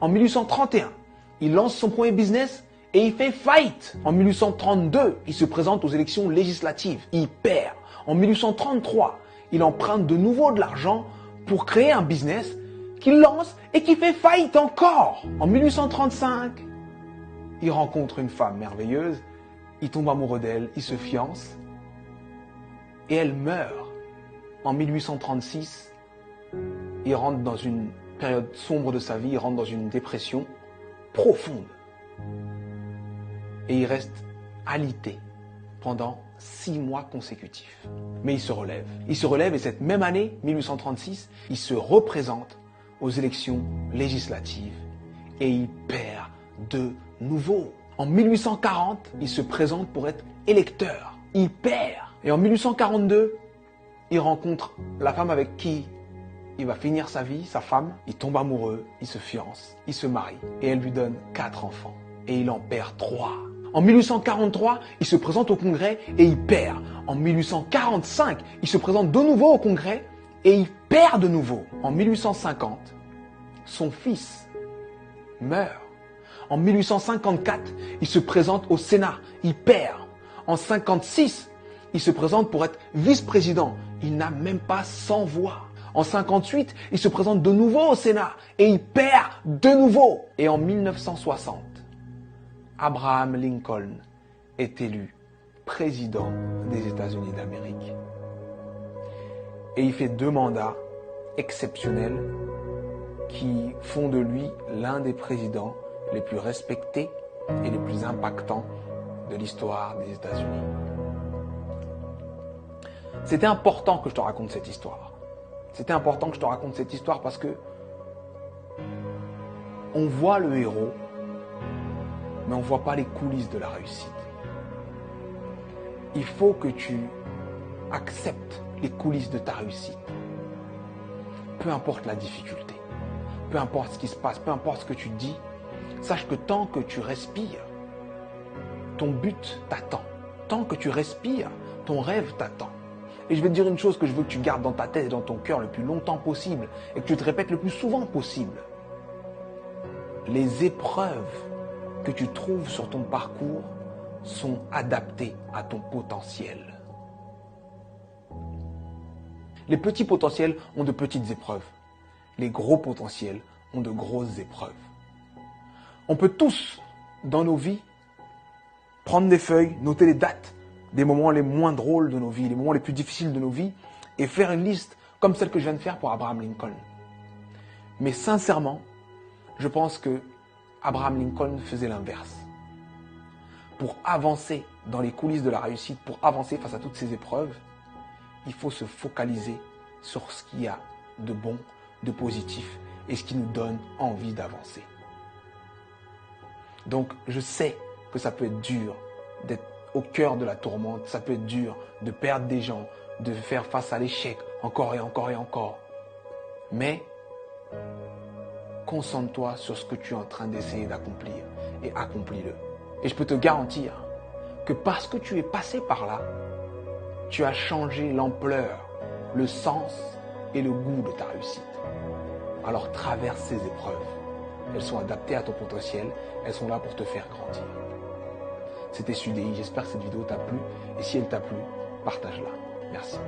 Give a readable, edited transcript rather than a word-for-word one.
En 1831, il lance son premier business et il fait faillite. En 1832, il se présente aux élections législatives. Il perd. En 1833, il emprunte de nouveau de l'argent pour créer un business qu'il lance et qui fait faillite encore. En 1835, il rencontre une femme merveilleuse, il tombe amoureux d'elle, il se fiance et elle meurt. En 1836, il rentre dans une période sombre de sa vie, il rentre dans une dépression profonde. Et il reste alité pendant 6 mois consécutifs. Mais il se relève. Il se relève et cette même année, 1836, il se représente aux élections législatives et il perd de nouveau. En 1840, il se présente pour être électeur. Il perd. Et en 1842, il rencontre la femme avec qui il va finir sa vie, sa femme. Il tombe amoureux, il se fiance, il se marie et elle lui donne 4 enfants. Et il en perd 3. En 1843, il se présente au Congrès et il perd. En 1845, il se présente de nouveau au Congrès et il perd de nouveau. En 1850, son fils meurt. En 1854, il se présente au Sénat, il perd. En 1956, il se présente pour être vice-président. Il n'a même pas 100 voix. En 1958, il se présente de nouveau au Sénat et il perd de nouveau. Et en 1960, Abraham Lincoln est élu président des États-Unis d'Amérique. Et il fait 2 mandats exceptionnels qui font de lui l'un des présidents les plus respectés et les plus impactants de l'histoire des États-Unis. C'était important que je te raconte cette histoire. C'était important que je te raconte cette histoire parce que on voit le héros, mais on ne voit pas les coulisses de la réussite. Il faut que tu acceptes les coulisses de ta réussite. Peu importe la difficulté, peu importe ce qui se passe, peu importe ce que tu dis, sache que tant que tu respires, ton but t'attend. Tant que tu respires, ton rêve t'attend. Et je vais te dire une chose que je veux que tu gardes dans ta tête et dans ton cœur le plus longtemps possible et que tu te répètes le plus souvent possible. Les épreuves que tu trouves sur ton parcours sont adaptées à ton potentiel. Les petits potentiels ont de petites épreuves. Les gros potentiels ont de grosses épreuves. On peut tous, dans nos vies, prendre des feuilles, noter les dates des moments les moins drôles de nos vies, les moments les plus difficiles de nos vies, et faire une liste comme celle que je viens de faire pour Abraham Lincoln. Mais sincèrement, je pense que Abraham Lincoln faisait l'inverse. Pour avancer dans les coulisses de la réussite, pour avancer face à toutes ces épreuves, il faut se focaliser sur ce qu'il y a de bon, de positif, et ce qui nous donne envie d'avancer. Donc, je sais que ça peut être dur d'être au cœur de la tourmente, ça peut être dur de perdre des gens, de faire face à l'échec encore et encore et encore. Mais concentre-toi sur ce que tu es en train d'essayer d'accomplir et accomplis-le. Et je peux te garantir que parce que tu es passé par là, tu as changé l'ampleur, le sens et le goût de ta réussite. Alors traverse ces épreuves. Elles sont adaptées à ton potentiel, elles sont là pour te faire grandir. C'était Sudei, j'espère que cette vidéo t'a plu et si elle t'a plu, partage-la. Merci.